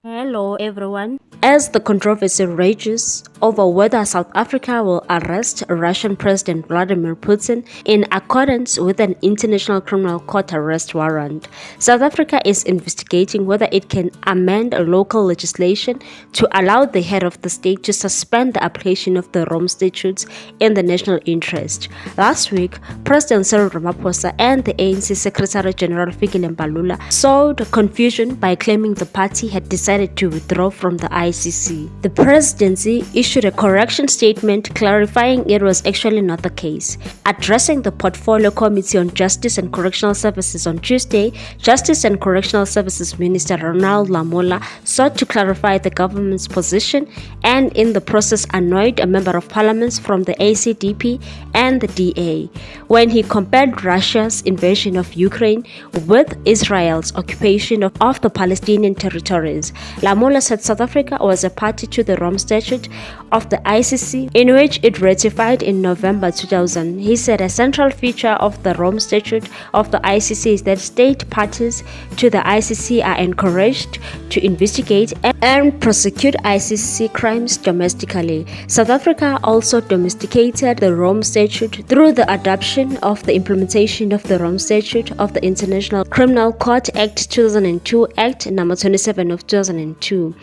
Hello everyone. As the controversy rages over whether South Africa will arrest Russian President Vladimir Putin in accordance with an International Criminal Court arrest warrant, South Africa is investigating whether it can amend local legislation to allow the head of the state to suspend the application of the Rome Statutes in the national interest. Last week, President Cyril Ramaphosa and the ANC Secretary General Fikile Mbalula sowed confusion by claiming the party had decided to withdraw from the ICC. The presidency issued a correction statement clarifying it was actually not the case. Addressing the Portfolio Committee on Justice and Correctional Services on Tuesday, Justice and Correctional Services Minister Ronald Lamola sought to clarify the government's position and in the process annoyed a member of parliament from the ACDP and the DA when he compared Russia's invasion of Ukraine with Israel's occupation of the Palestinian territories. Lamola said South Africa was a party to the Rome Statute of the ICC, in which it ratified in November 2000. He said a central feature of the Rome Statute of the ICC is that state parties to the ICC are encouraged to investigate and prosecute ICC crimes domestically. South Africa also domesticated the Rome Statute through the adoption of the implementation of the Rome Statute of the International Criminal Court Act 2002 Act number 27 of 2002,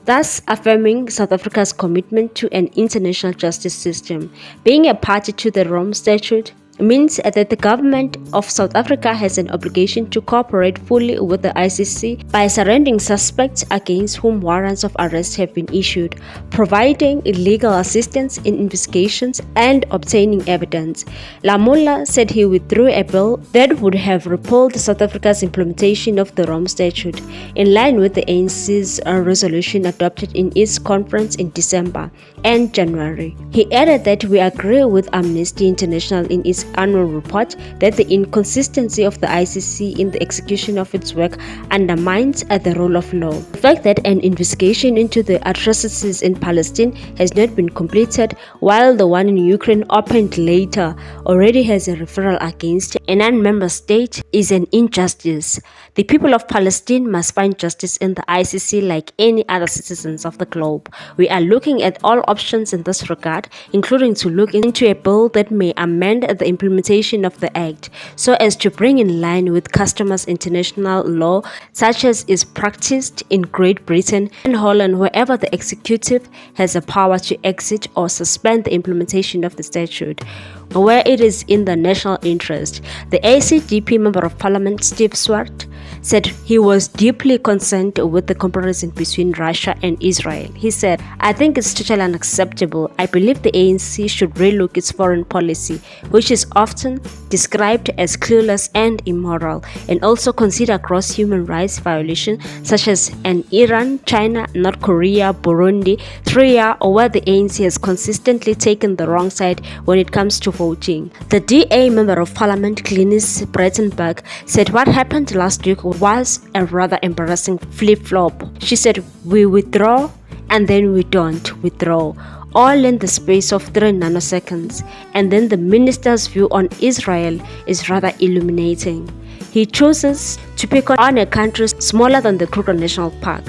thus affirming South Africa's commitment to an international justice system. Being a party to the Rome Statute means that the government of South Africa has an obligation to cooperate fully with the ICC by surrendering suspects against whom warrants of arrest have been issued, providing legal assistance in investigations, and obtaining evidence. Lamola said he withdrew a bill that would have repealed South Africa's implementation of the Rome Statute, in line with the ANC's resolution adopted in its conference in December and January. He added that we agree with Amnesty International in its annual report that the inconsistency of the ICC in the execution of its work undermines the rule of law. The fact that an investigation into the atrocities in Palestine has not been completed, while the one in Ukraine opened later already has a referral against a non-member state, is an injustice. The people of Palestine must find justice in the ICC like any other citizens of the globe. We are looking at all options in this regard, including to look into a bill that may amend the implementation of the Act so as to bring in line with customers international law, such as is practiced in Great Britain and Holland, wherever the executive has the power to exit or suspend the implementation of the statute, where it is in the national interest. The ACDP Member of Parliament Steve Swart said he was deeply concerned with the comparison between Russia and Israel. He said, "I think it's totally unacceptable. I believe the ANC should relook its foreign policy, which is often described as clueless and immoral, and also consider gross human rights violations such as in Iran, China, North Korea, Burundi, Syria, or where the ANC has consistently taken the wrong side when it comes to voting." The DA Member of Parliament Glenis Breitenberg said what happened last week was a rather embarrassing flip-flop. She said, "We withdraw and then we don't withdraw, all in the space of 3 nanoseconds. And then the minister's view on Israel is rather illuminating. He chooses to pick on a country smaller than the Kruger National Park,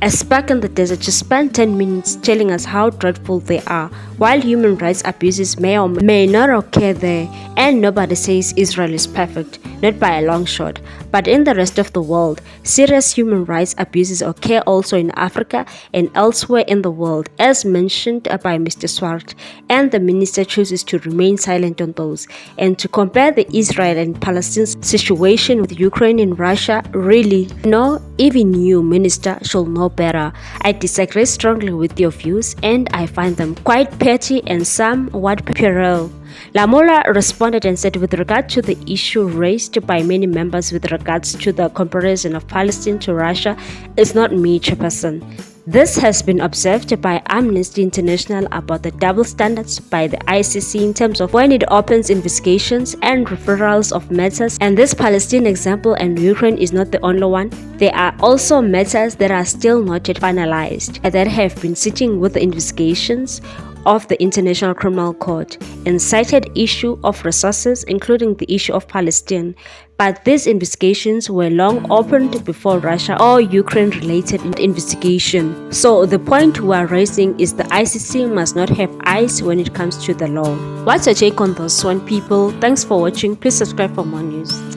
a speck in the desert, to spend 10 minutes telling us how dreadful they are, while human rights abuses may or may not occur there, and nobody says Israel is perfect, not by a long shot. But in the rest of the world, serious human rights abuses occur also in Africa and elsewhere in the world, as mentioned by Mr. Swart, and the minister chooses to remain silent on those. And to compare the Israel and Palestine situation with Ukraine and Russia, really, no, even you, minister, should know better. I disagree strongly with your views, and I find them quite petty and somewhat puerile." Lamola responded and said, with regard to the issue raised by many members with regards to the comparison of Palestine to Russia, it's not me, Chairperson. This has been observed by Amnesty International about the double standards by the ICC in terms of when it opens investigations and referrals of matters, and this Palestine example and Ukraine is not the only one. There are also matters that are still not yet finalized and that have been sitting with the investigations of the International Criminal Court, and cited issue of resources, including the issue of Palestine. But these investigations were long opened before Russia or Ukraine-related investigation. So the point we are raising is the ICC must not have eyes when it comes to the law. What's your take on this one, people? Thanks for watching. Please subscribe for more news.